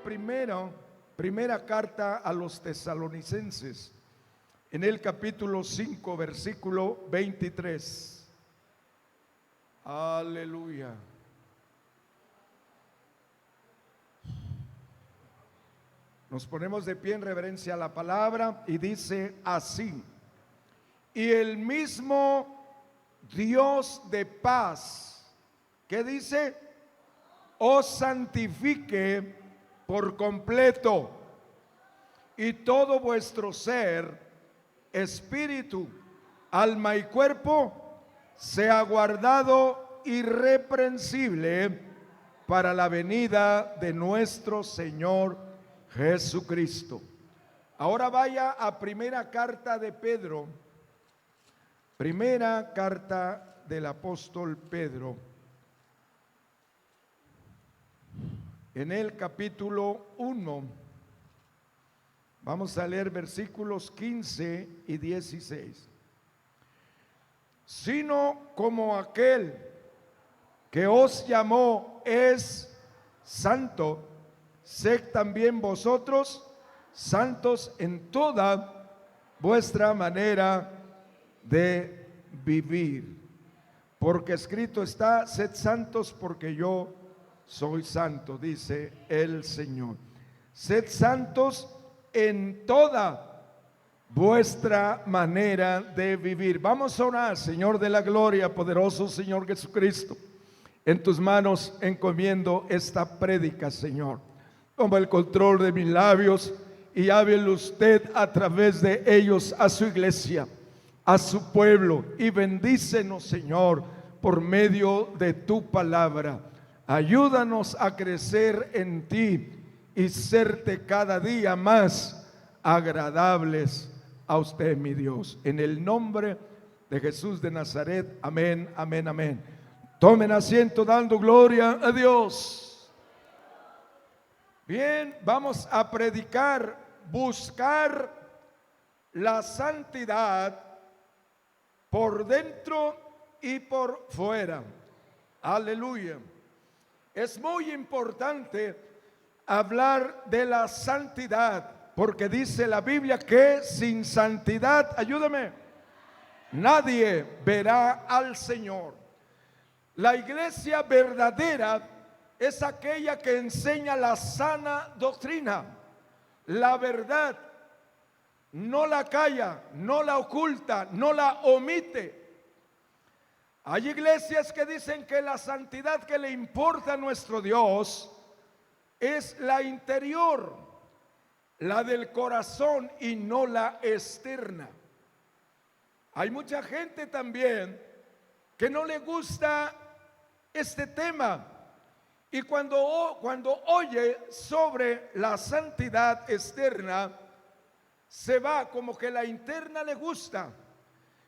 primera carta a los tesalonicenses, en el capítulo 5, versículo 23. Aleluya. Nos ponemos de pie en reverencia a la palabra y dice así: y el mismo Dios de paz, ¿qué dice? Os santifique por completo, y todo vuestro ser, espíritu, alma y cuerpo, sea guardado irreprensible para la venida de nuestro Señor Jesucristo. Ahora vaya a primera carta de Pedro, primera carta del apóstol Pedro, en el capítulo 1, vamos a leer versículos 15 y 16. Sino como aquel que os llamó es santo, sed también vosotros santos en toda vuestra manera de vivir. Porque escrito está: sed santos porque yo soy santo, dice el Señor. Sed santos en toda vuestra manera de vivir. Vamos a orar. Señor de la gloria, poderoso Señor Jesucristo, en tus manos encomiendo esta prédica, Señor. Toma el control de mis labios y háblele usted a través de ellos a su iglesia, a su pueblo, y bendícenos, Señor, por medio de tu palabra. Ayúdanos a crecer en ti y serte cada día más agradables a usted, mi Dios. En el nombre de Jesús de Nazaret, amén, amén, amén. Tomen asiento dando gloria a Dios. Bien, vamos a predicar, buscar la santidad por dentro y por fuera. Aleluya. Es muy importante hablar de la santidad, porque dice la Biblia que sin santidad, ayúdame, nadie verá al Señor. La iglesia verdadera es aquella que enseña la sana doctrina, la verdad, no la calla, no la oculta, no la omite. Hay iglesias que dicen que la santidad que le importa a nuestro Dios es la interior, la del corazón, y no la externa. Hay mucha gente también que no le gusta este tema, y cuando oye sobre la santidad externa, se va como que la interna le gusta,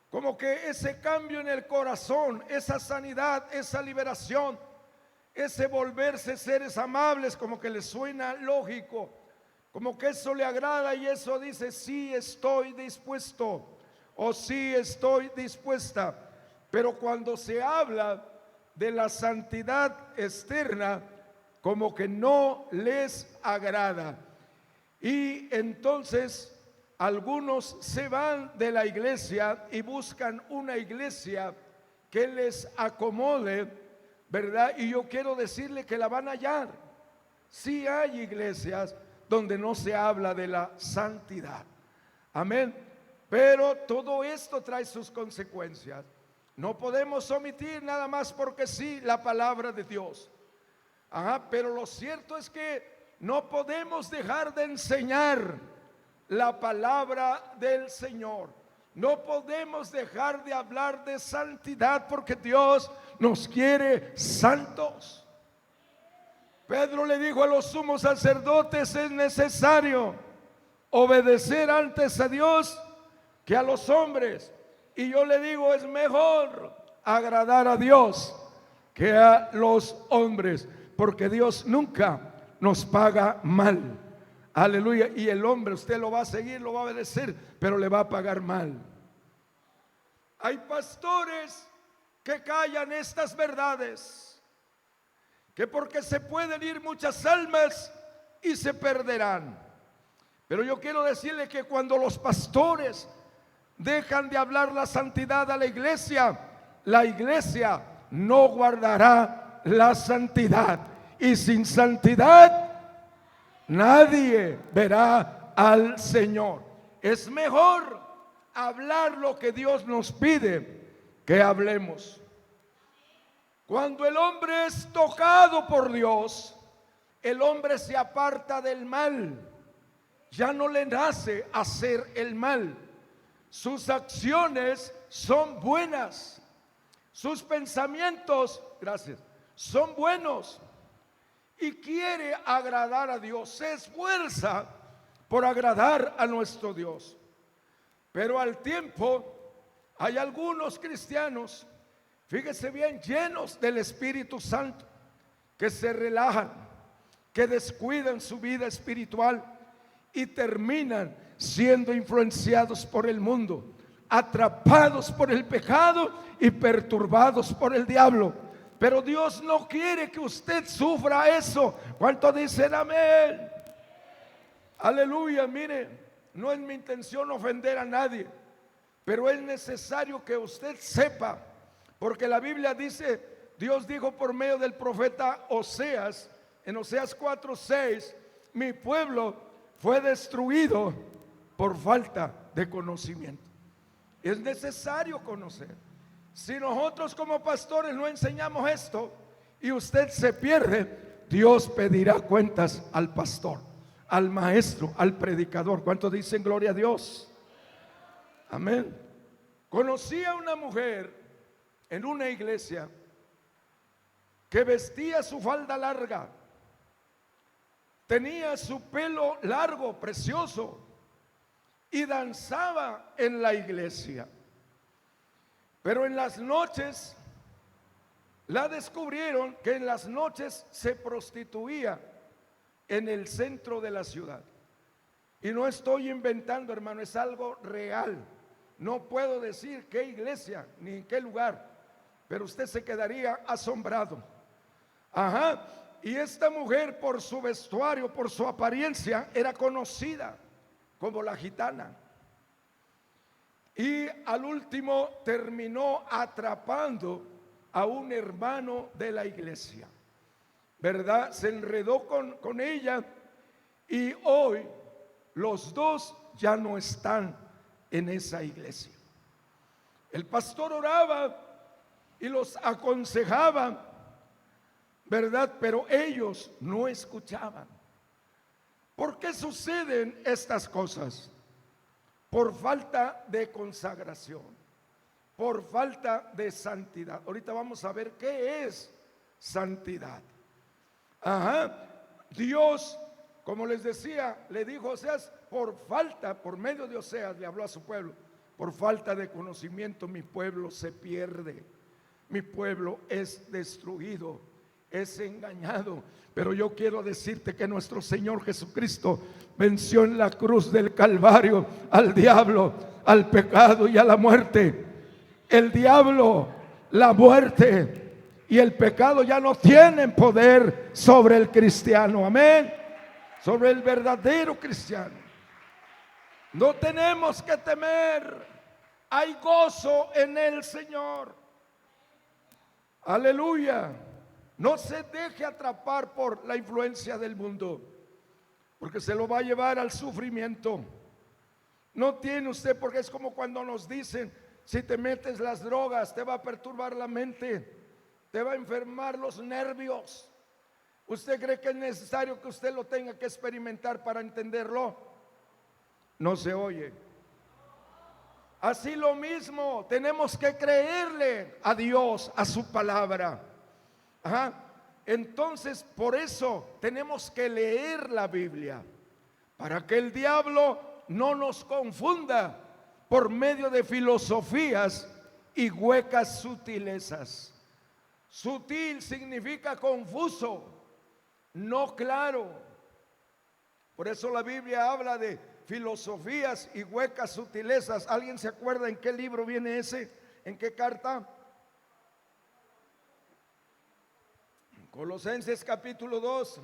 como que ese cambio en el corazón, esa sanidad, esa liberación, ese volverse seres amables, como que le suena lógico, como que eso le agrada, y eso dice: sí estoy dispuesto, o sí estoy dispuesta. Pero cuando se habla de la santidad externa, como que no les agrada, y entonces algunos se van de la iglesia y buscan una iglesia que les acomode, ¿verdad? Y yo quiero decirle que la van a hallar. Sí hay iglesias donde no se habla de la santidad, amén. Pero todo esto trae sus consecuencias. No podemos omitir nada más porque sí la palabra de Dios. Pero lo cierto es que no podemos dejar de enseñar la palabra del Señor. No podemos dejar de hablar de santidad, porque Dios nos quiere santos. Pedro le dijo a los sumos sacerdotes: es necesario obedecer antes a Dios que a los hombres. Y yo le digo: es mejor agradar a Dios que a los hombres, porque Dios nunca nos paga mal. Aleluya. Y el hombre, usted lo va a seguir, lo va a obedecer, pero le va a pagar mal. Hay pastores que callan estas verdades, que porque se pueden ir muchas almas, y se perderán. Pero yo quiero decirle que cuando los pastores dejan de hablar la santidad a la iglesia no guardará la santidad. Y sin santidad nadie verá al Señor. Es mejor hablar lo que Dios nos pide que hablemos. Cuando el hombre es tocado por Dios, el hombre se aparta del mal. Ya no le nace hacer el mal. Sus acciones son buenas. Sus pensamientos, gracias, son buenos. Y quiere agradar a Dios. Se esfuerza por agradar a nuestro Dios. Pero al tiempo hay algunos cristianos, fíjese bien, llenos del Espíritu Santo, que se relajan, que descuidan su vida espiritual y terminan siendo influenciados por el mundo, atrapados por el pecado y perturbados por el diablo. Pero Dios no quiere que usted sufra eso. ¿Cuántos dicen amén? Aleluya. Mire, no es mi intención ofender a nadie, pero es necesario que usted sepa, porque la Biblia dice, Dios dijo por medio del profeta Oseas, en Oseas 4:6, mi pueblo fue destruido por falta de conocimiento. Es necesario conocer. Si nosotros como pastores no enseñamos esto y usted se pierde, Dios pedirá cuentas al pastor, al maestro, al predicador. ¿Cuántos dicen gloria a Dios? Amén. Conocí a una mujer en una iglesia que vestía su falda larga, tenía su pelo largo, precioso, y danzaba en la iglesia. Pero en las noches la descubrieron que en las noches se prostituía en el centro de la ciudad. Y no estoy inventando, hermano, es algo real. No puedo decir qué iglesia ni en qué lugar, pero usted se quedaría asombrado. Ajá. Y esta mujer, por su vestuario, por su apariencia, era conocida como la gitana. Y al último terminó atrapando a un hermano de la iglesia, ¿verdad? Se enredó con ella y hoy los dos ya no están en esa iglesia. El pastor oraba y los aconsejaba, ¿verdad? Pero ellos no escuchaban. ¿Por qué suceden estas cosas? Por falta de consagración, por falta de santidad. Ahorita vamos a ver qué es santidad. Ajá. Dios, como les decía, le dijo a Oseas, por medio de Oseas le habló a su pueblo, por falta de conocimiento mi pueblo se pierde, mi pueblo es destruido, es engañado. Pero yo quiero decirte que nuestro Señor Jesucristo venció en la cruz del Calvario al diablo, al pecado y a la muerte. El diablo, la muerte y el pecado ya no tienen poder sobre el cristiano. Amén. Sobre el verdadero cristiano. No tenemos que temer. Hay gozo en el Señor. Aleluya. No se deje atrapar por la influencia del mundo, porque se lo va a llevar al sufrimiento. No tiene usted, porque es como cuando nos dicen, si te metes las drogas, te va a perturbar la mente, te va a enfermar los nervios. ¿Usted cree que es necesario que usted lo tenga que experimentar para entenderlo? No se oye. Así lo mismo, tenemos que creerle a Dios, a su palabra. Ajá. Entonces, por eso tenemos que leer la Biblia, para que el diablo no nos confunda por medio de filosofías y huecas sutilezas. Sutil significa confuso, no claro. Por eso la Biblia habla de filosofías y huecas sutilezas. ¿Alguien se acuerda en qué libro viene ese? ¿En qué carta? Colosenses capítulo 2,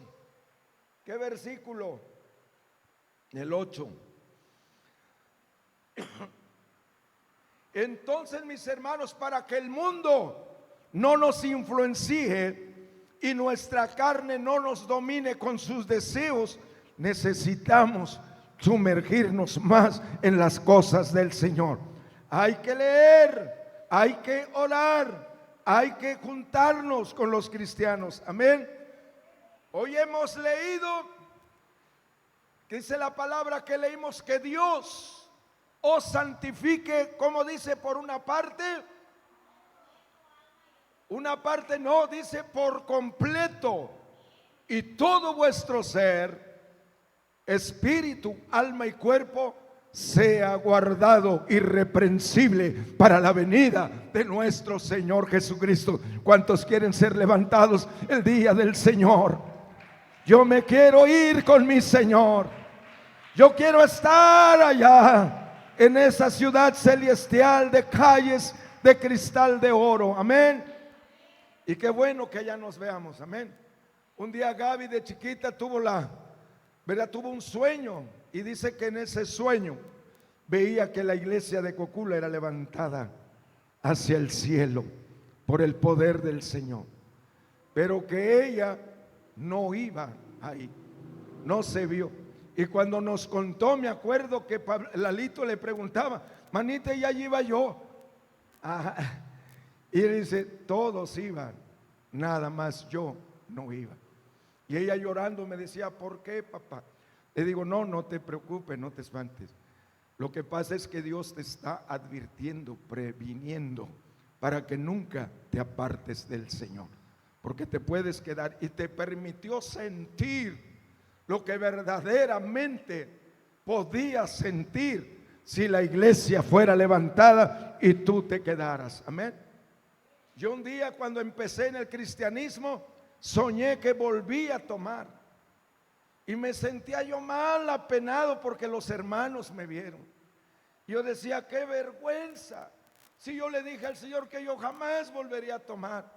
¿Qué versículo? El 8. Entonces, mis hermanos, para que el mundo no nos influencie y nuestra carne no nos domine con sus deseos, necesitamos sumergirnos más en las cosas del Señor. Hay que leer, hay que orar, hay que juntarnos con los cristianos. Amén. Hoy hemos leído, dice la palabra que leímos, que Dios os santifique, como dice, por una parte no, dice por completo, y todo vuestro ser, espíritu, alma y cuerpo, sea guardado irreprensible para la venida de nuestro Señor Jesucristo. ¿Cuántos quieren ser levantados el día del Señor? Yo me quiero ir con mi Señor. Yo quiero estar allá en esa ciudad celestial de calles de cristal de oro. Amén. Y qué bueno que allá nos veamos. Amén. Un día Gaby de chiquita tuvo un sueño, y dice que en ese sueño veía que la iglesia de Cocula era levantada hacia el cielo por el poder del Señor, pero que ella no iba ahí, no se vio. Y cuando nos contó, me acuerdo que Lalito le preguntaba: manita, y allí iba yo. Y dice: todos iban, nada más yo no iba. Y ella llorando me decía: ¿por qué, papá? Le digo: no te preocupes, no te espantes. Lo que pasa es que Dios te está advirtiendo, previniendo, para que nunca te apartes del Señor, porque te puedes quedar. Y te permitió sentir lo que verdaderamente podías sentir si la iglesia fuera levantada y tú te quedaras. Amén. Yo un día, cuando empecé en el cristianismo, soñé que volví a tomar, y me sentía yo mal, apenado, porque los hermanos me vieron. Yo decía: qué vergüenza, si yo le dije al Señor que yo jamás volvería a tomar.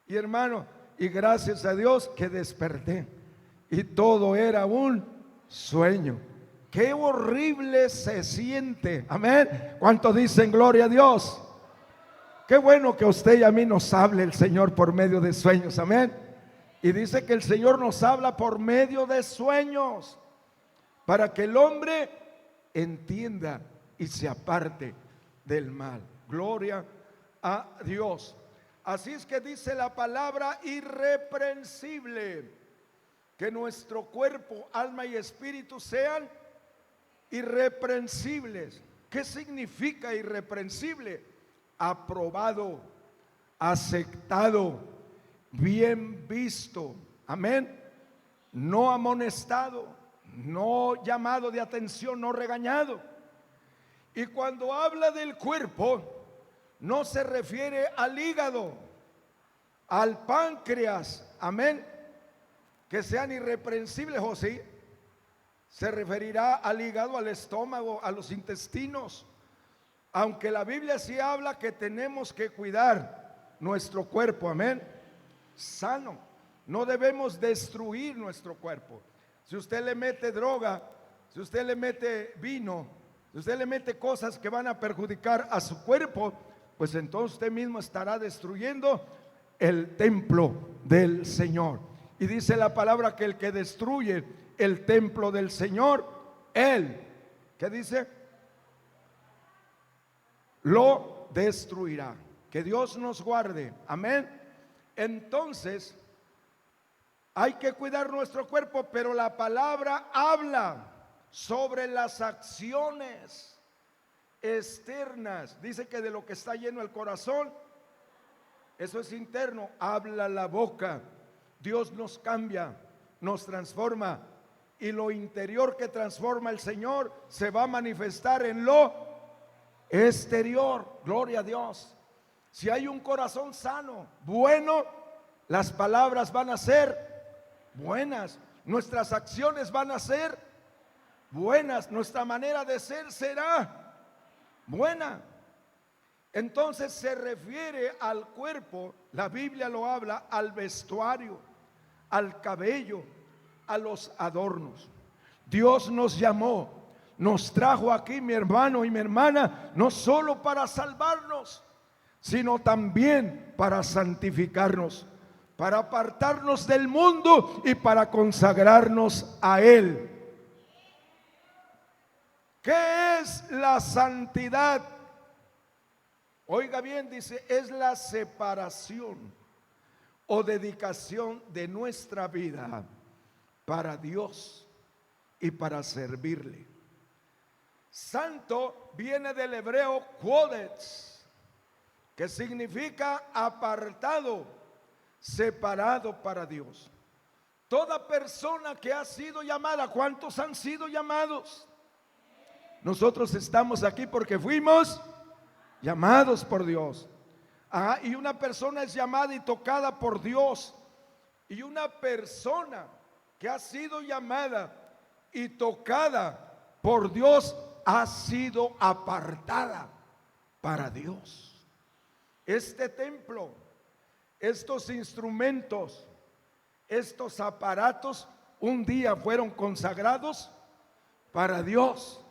Y hermano, y gracias a Dios que desperté, y todo era un sueño. Qué horrible se siente. Amén. ¿Cuántos dicen gloria a Dios? Qué bueno que a usted y a mí nos hable el Señor por medio de sueños. Amén. Y dice que el Señor nos habla por medio de sueños, para que el hombre entienda y se aparte del mal. Gloria a Dios. Así es que dice la palabra: irreprensible. Que nuestro cuerpo, alma y espíritu sean irreprensibles. ¿Qué significa irreprensible? Aprobado, aceptado, bien visto. Amén. No amonestado, no llamado de atención, no regañado. Y cuando habla del cuerpo, no se refiere al hígado, al páncreas. Amén. Que sean irreprensibles, o sí, se referirá al hígado, al estómago, a los intestinos. Aunque la Biblia sí habla que tenemos que cuidar nuestro cuerpo, amén, sano. No debemos destruir nuestro cuerpo. Si usted le mete droga, si usted le mete vino, si usted le mete cosas que van a perjudicar a su cuerpo, pues entonces usted mismo estará destruyendo el templo del Señor. Y dice la palabra que el que destruye el templo del Señor, él, ¿qué dice? Lo destruirá. Que Dios nos guarde. Amén. Entonces, hay que cuidar nuestro cuerpo, pero la palabra habla sobre las acciones externas. Dice que de lo que está lleno el corazón, eso es interno, habla la boca. Dios nos cambia, nos transforma, y lo interior que transforma el Señor se va a manifestar en lo exterior. Gloria a Dios. Si hay un corazón sano, bueno, las palabras van a ser buenas, nuestras acciones van a ser buenas, nuestra manera de ser será buena. Entonces se refiere al cuerpo, la Biblia lo habla, al vestuario, al cabello, a los adornos. Dios nos llamó, nos trajo aquí, mi hermano y mi hermana, no solo para salvarnos, sino también para santificarnos, para apartarnos del mundo y para consagrarnos a Él. ¿Qué es la santidad? Oiga bien, dice, es la separación o dedicación de nuestra vida para Dios y para servirle. Santo viene del hebreo kodesh, que significa apartado, separado para Dios. Toda persona que ha sido llamada, ¿cuántos han sido llamados? Nosotros estamos aquí porque fuimos llamados por Dios. Y una persona es llamada y tocada por Dios. Y una persona que ha sido llamada y tocada por Dios ha sido apartada para Dios. Este templo, estos instrumentos, estos aparatos un día fueron consagrados para Dios,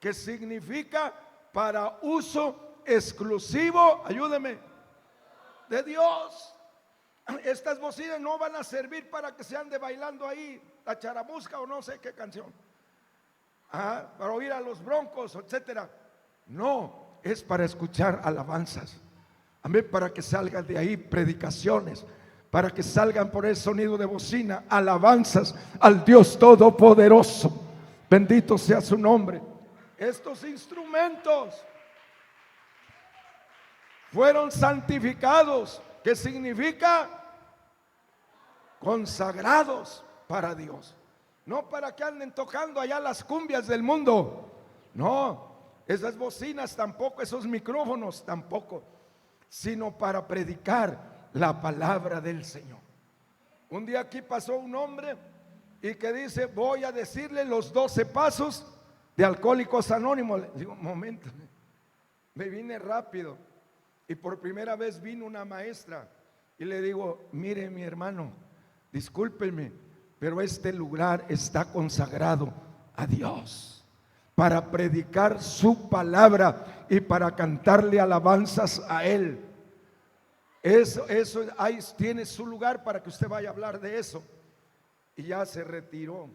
que significa para uso exclusivo, ayúdeme, de Dios. Estas bocinas no van a servir para que se ande bailando ahí la charamusca o no sé qué canción, para oír a los broncos, etcétera. No, es para escuchar alabanzas. Amén, para que salgan de ahí predicaciones, para que salgan por el sonido de bocina alabanzas al Dios Todopoderoso. Bendito sea su nombre. Estos instrumentos fueron santificados, que significa consagrados para Dios. No para que anden tocando allá las cumbias del mundo. No, esas bocinas tampoco, esos micrófonos tampoco, sino para predicar la palabra del Señor. Un día aquí pasó un hombre y que dice: voy a decirle los 12 pasos de Alcohólicos Anónimos. Le digo, un momento, me vine rápido. Y por primera vez vino una maestra y le digo: mire, mi hermano, discúlpeme, pero este lugar está consagrado a Dios para predicar su palabra y para cantarle alabanzas a Él. Eso ahí tiene su lugar para que usted vaya a hablar de eso. Y ya se retiró.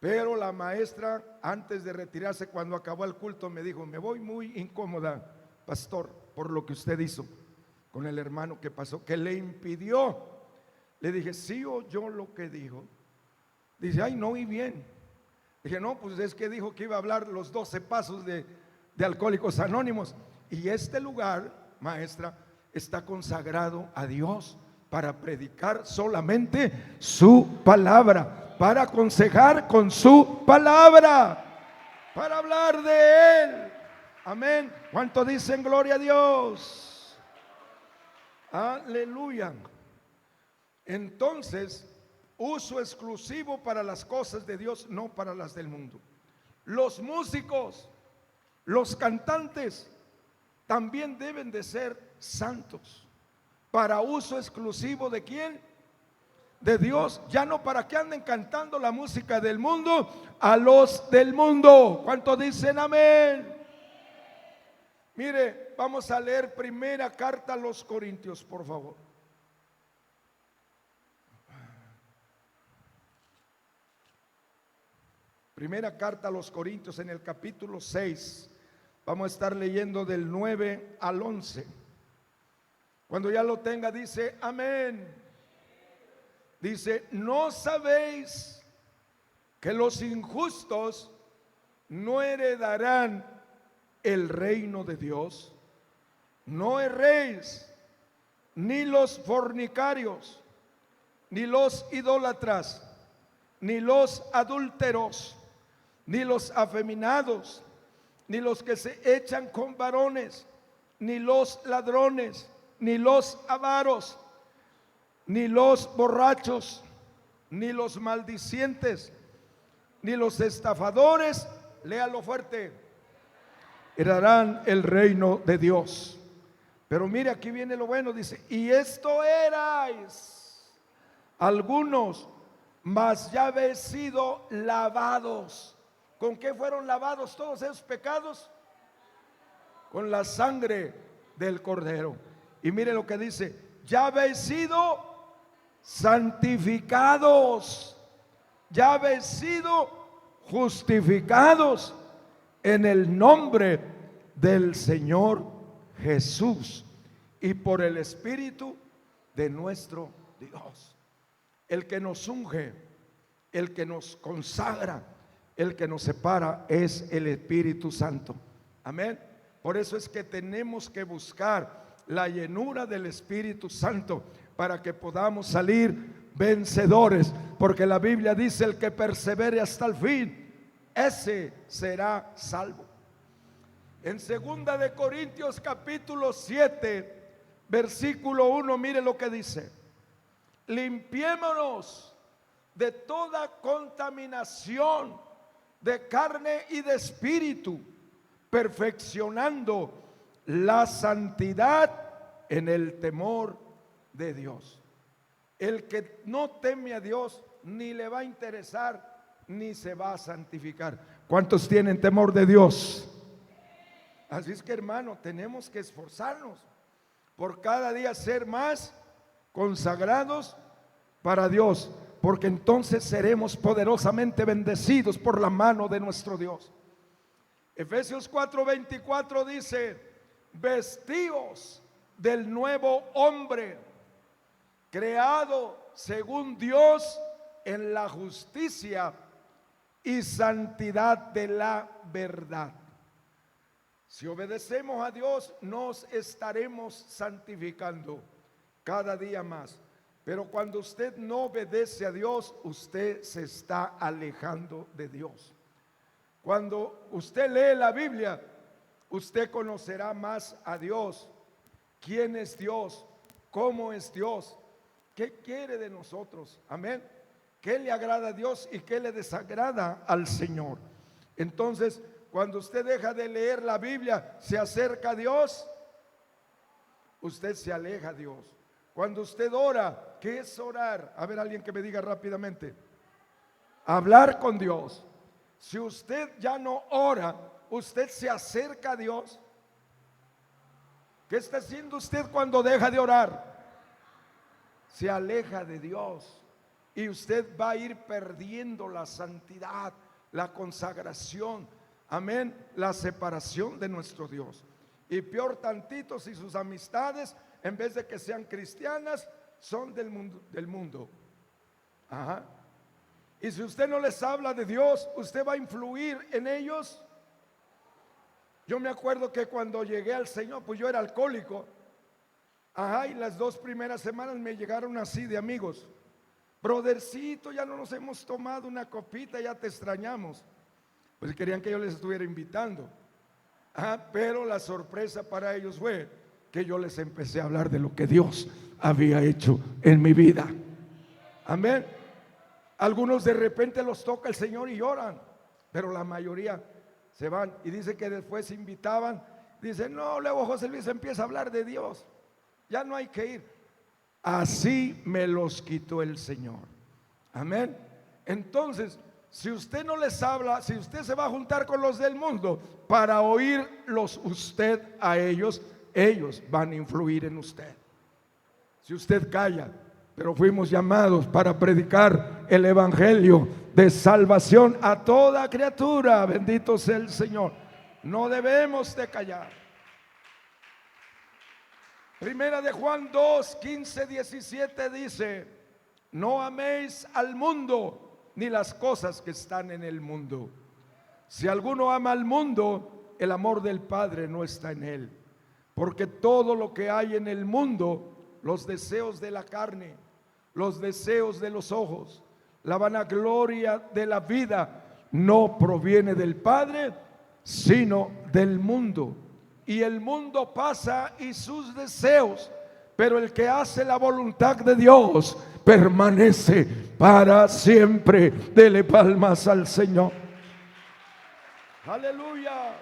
Pero la maestra, antes de retirarse, cuando acabó el culto, me dijo: me voy muy incómoda, pastor, por lo que usted hizo con el hermano que pasó, que le impidió. Le dije: sí oyó lo que dijo. Dice: ay, no oí bien. Dije: no, pues es que dijo que iba a hablar los 12 pasos de Alcohólicos Anónimos. Y este lugar, maestra, está consagrado a Dios para predicar solamente su palabra, para aconsejar con su palabra, para hablar de Él. Amén. ¿Cuánto dicen gloria a Dios? Aleluya. Entonces, uso exclusivo para las cosas de Dios, no para las del mundo. Los músicos, los cantantes también deben de ser santos, para uso exclusivo ¿de quién? De Dios, ya no para que anden cantando la música del mundo a los del mundo. ¿Cuánto dicen amén? Mire, vamos a leer primera carta a los Corintios, por favor. Primera carta a los Corintios, en el capítulo 6. Vamos a estar leyendo del 9 al 11. Cuando ya lo tenga, dice amén. Dice: ¿no sabéis que los injustos no heredarán el reino de Dios? No erréis, ni los fornicarios, ni los idólatras, ni los adúlteros, ni los afeminados, ni los que se echan con varones, ni los ladrones, ni los avaros, ni los borrachos, ni los maldicientes, ni los estafadores, léalo fuerte, heredarán el reino de Dios. Pero mire, aquí viene lo bueno, dice: y esto erais algunos, mas ya habéis sido lavados. ¿Con qué fueron lavados todos esos pecados? Con la sangre del Cordero. Y mire lo que dice: ya habéis sido santificados, ya habéis sido justificados en el nombre del Señor Jesús y por el Espíritu de nuestro Dios. El que nos unge, el que nos consagra, el que nos separa es el Espíritu Santo. Amén. Por eso es que tenemos que buscar la llenura del Espíritu Santo para que podamos salir vencedores, porque la Biblia dice: el que persevere hasta el fin, ese será salvo. En 2 de Corintios capítulo 7 versículo 1, mire lo que dice: limpiémonos de toda contaminación de carne y de espíritu, perfeccionando la santidad en el temor de Dios. El que no teme a Dios ni le va a interesar ni se va a santificar. ¿Cuántos tienen temor de Dios? Así es que, hermano, tenemos que esforzarnos por cada día ser más consagrados para Dios, porque entonces seremos poderosamente bendecidos por la mano de nuestro Dios. Efesios 4:24 dice: vestíos del nuevo hombre, creado según Dios en la justicia y santidad de la verdad. Si obedecemos a Dios, nos estaremos santificando cada día más. Pero cuando usted no obedece a Dios, usted se está alejando de Dios. Cuando usted lee la Biblia, usted conocerá más a Dios. ¿Quién es Dios? ¿Cómo es Dios? ¿Qué quiere de nosotros? Amén. ¿Qué le agrada a Dios y qué le desagrada al Señor? Entonces, cuando usted deja de leer la Biblia, se acerca a Dios, usted se aleja a Dios. Cuando usted ora, ¿qué es orar? A ver, alguien que me diga rápidamente. Hablar con Dios. Si usted ya no ora, usted se acerca a Dios. ¿Qué está haciendo usted cuando deja de orar? Se aleja de Dios. Y usted va a ir perdiendo la santidad, la consagración, amén, la separación de nuestro Dios. Y peor tantito si sus amistades, en vez de que sean cristianas, son del mundo. Ajá. Y si usted no les habla de Dios, usted va a influir en ellos. Yo me acuerdo que cuando llegué al Señor, pues yo era alcohólico. Ajá, y las 2 primeras semanas me llegaron así de amigos: brodercito, ya no nos hemos tomado una copita, ya te extrañamos. Pues querían que yo les estuviera invitando. Pero la sorpresa para ellos fue que yo les empecé a hablar de lo que Dios había hecho en mi vida. Amén. Algunos de repente los toca el Señor y lloran, pero la mayoría se van. Y dice que después se invitaban. Dice: no, luego José Luis empieza a hablar de Dios, ya no hay que ir. Así me los quitó el Señor. Amén. Entonces, si usted no les habla, si usted se va a juntar con los del mundo para oírlos usted a ellos, ellos van a influir en usted. Si usted calla, pero fuimos llamados para predicar el evangelio de salvación a toda criatura. Bendito sea el Señor. No debemos de callar. Primera de Juan 2, 15, 17 dice: no améis al mundo ni las cosas que están en el mundo. Si alguno ama al mundo, el amor del Padre no está en él. Porque todo lo que hay en el mundo, los deseos de la carne, los deseos de los ojos, la vanagloria de la vida, no proviene del Padre, sino del mundo. Y el mundo pasa y sus deseos, pero el que hace la voluntad de Dios permanece para siempre. Dele palmas al Señor. Aleluya.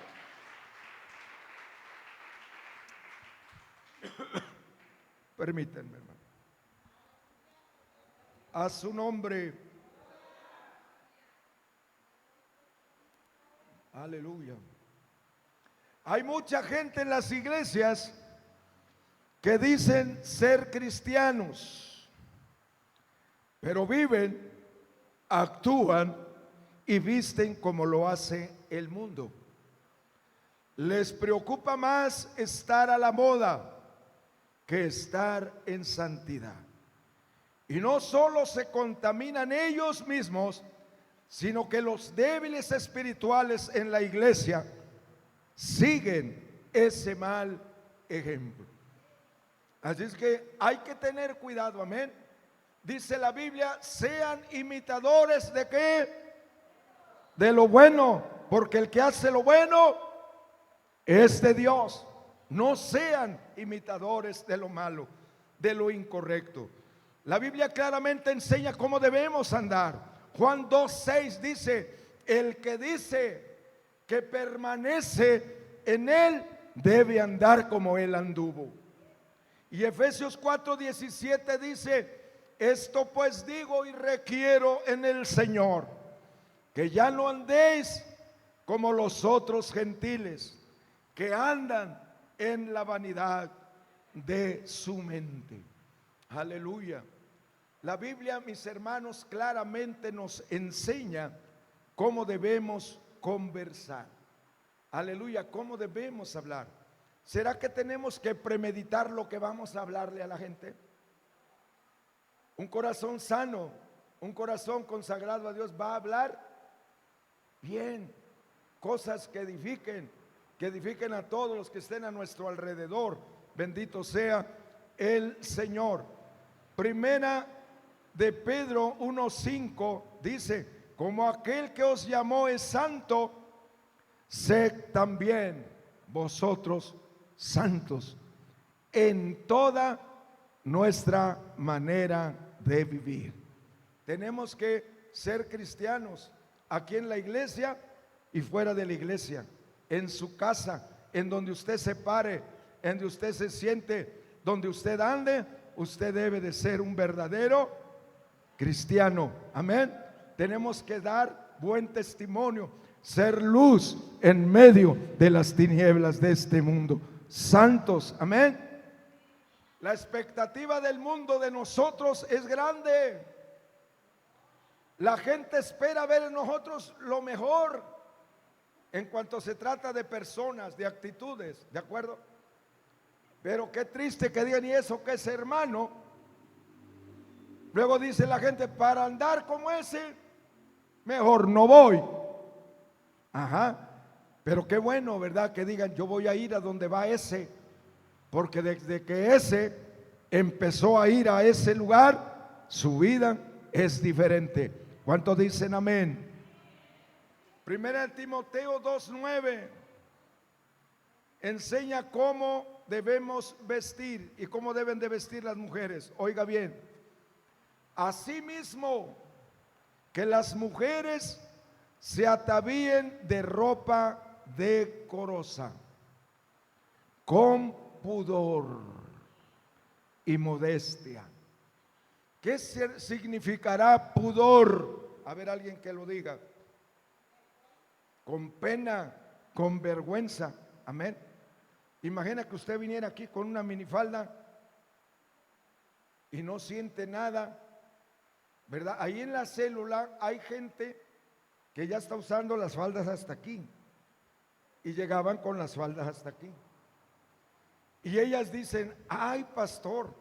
Permítanme, hermano. A su nombre Aleluya. Hay mucha gente en las iglesias que dicen ser cristianos, pero viven, actúan y visten como lo hace el mundo. Les preocupa más estar a la moda que estar en santidad. Y no solo se contaminan ellos mismos, sino que los débiles espirituales en la iglesia siguen ese mal ejemplo. Así es que hay que tener cuidado, amén. Dice la Biblia, sean imitadores de ¿qué? De lo bueno, porque el que hace lo bueno es de Dios. No sean imitadores de lo malo, de lo incorrecto. La Biblia claramente enseña cómo debemos andar. Juan 2:6 dice, el que dice que permanece en él debe andar como él anduvo. Y Efesios 4:17 dice, esto pues digo y requiero en el Señor, que ya no andéis como los otros gentiles, que andan en la vanidad de su mente. Aleluya. La Biblia, mis hermanos, claramente nos enseña cómo debemos conversar. Aleluya, cómo debemos hablar. ¿Será que tenemos que premeditar lo que vamos a hablarle a la gente? Un corazón sano, un corazón consagrado a Dios va a hablar bien, cosas que edifiquen a todos los que estén a nuestro alrededor. Bendito sea el Señor. Primera de Pedro 1:5 dice, como aquel que os llamó es santo, sed también vosotros santos en toda nuestra manera de vivir. Tenemos que ser cristianos aquí en la iglesia y fuera de la iglesia, en su casa, en donde usted se pare, en donde usted se siente, donde usted ande, usted debe de ser un verdadero cristiano. Amén. Tenemos que dar buen testimonio, ser luz en medio de las tinieblas de este mundo. Santos, amén. La expectativa del mundo de nosotros es grande. La gente espera ver en nosotros lo mejor en cuanto se trata de personas, de actitudes, ¿de acuerdo? Pero qué triste que digan, y eso que es hermano. Luego dice la gente, para andar como ese, mejor no voy. Ajá. Pero qué bueno, ¿verdad? Que digan, yo voy a ir a donde va ese, porque desde que ese empezó a ir a ese lugar, su vida es diferente. ¿Cuántos dicen amén? Primera de Timoteo 2:9 enseña cómo debemos vestir y cómo deben de vestir las mujeres. Oiga bien, asimismo que las mujeres se atavíen de ropa decorosa, con pudor y modestia. ¿Qué significará pudor? A ver, alguien que lo diga. Con pena, con vergüenza. Amén. Imagina que usted viniera aquí con una minifalda y no siente nada, ¿verdad? Ahí en la célula hay gente que ya está usando las faldas hasta aquí y llegaban con las faldas hasta aquí. Y ellas dicen, ay pastor,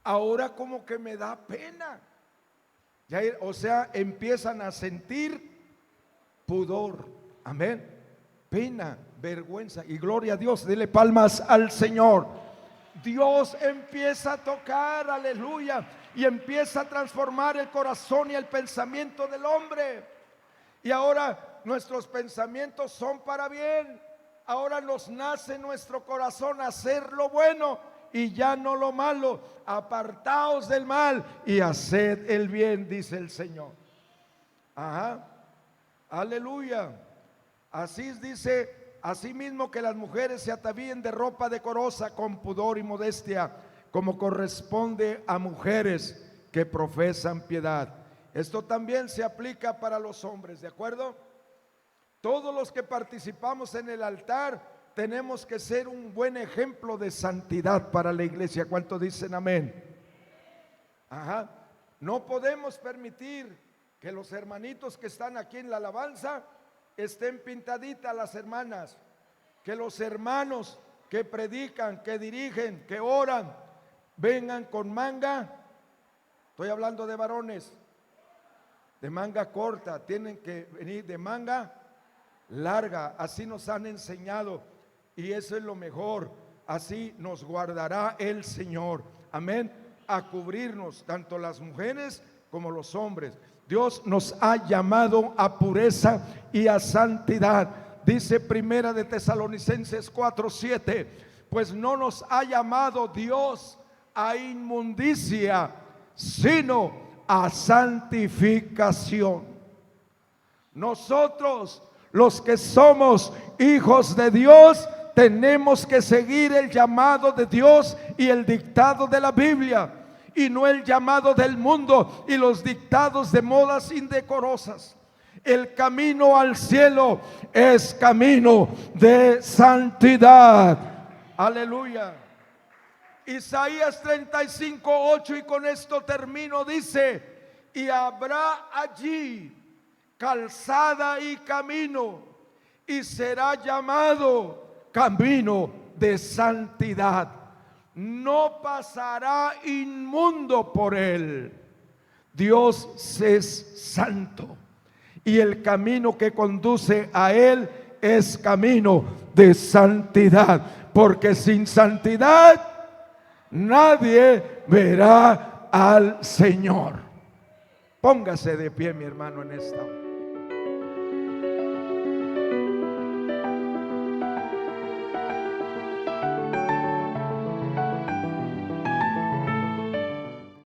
ahora como que me da pena. Ya, o sea, empiezan a sentir pudor, amén, pena, vergüenza. Y gloria a Dios, dele palmas al Señor. Dios empieza a tocar, aleluya, y empieza a transformar el corazón y el pensamiento del hombre. Y ahora nuestros pensamientos son para bien. Ahora nos nace en nuestro corazón hacer lo bueno y ya no lo malo. Apartaos del mal y haced el bien, dice el Señor. Ajá, aleluya. Así dice, así mismo que las mujeres se atavíen de ropa decorosa con pudor y modestia, como corresponde a mujeres que profesan piedad. Esto también se aplica para los hombres, ¿de acuerdo? Todos los que participamos en el altar tenemos que ser un buen ejemplo de santidad para la iglesia. ¿Cuántos dicen amén? Ajá. No podemos permitir que los hermanitos que están aquí en la alabanza estén pintaditas las hermanas, que los hermanos que predican, que dirigen, que oran, vengan con manga. Estoy hablando de varones, de manga corta. Tienen que venir de manga larga. Así nos han enseñado, y eso es lo mejor. Así nos guardará el Señor, amén, a cubrirnos tanto las mujeres como los hombres. Dios nos ha llamado a pureza y a santidad. Dice Primera de Tesalonicenses 4:7, pues no nos ha llamado Dios a inmundicia, sino a santificación. Nosotros, los que somos hijos de Dios, tenemos que seguir el llamado de Dios y el dictado de la Biblia, y no el llamado del mundo y los dictados de modas indecorosas. El camino al cielo es camino de santidad. Aleluya. Isaías 35:8, y con esto termino, dice: y habrá allí calzada y camino, y será llamado camino de santidad. No pasará inmundo por él. Dios es santo, y el camino que conduce a él es camino de santidad, porque sin santidad nadie verá al Señor. Póngase de pie, mi hermano, en esta hora.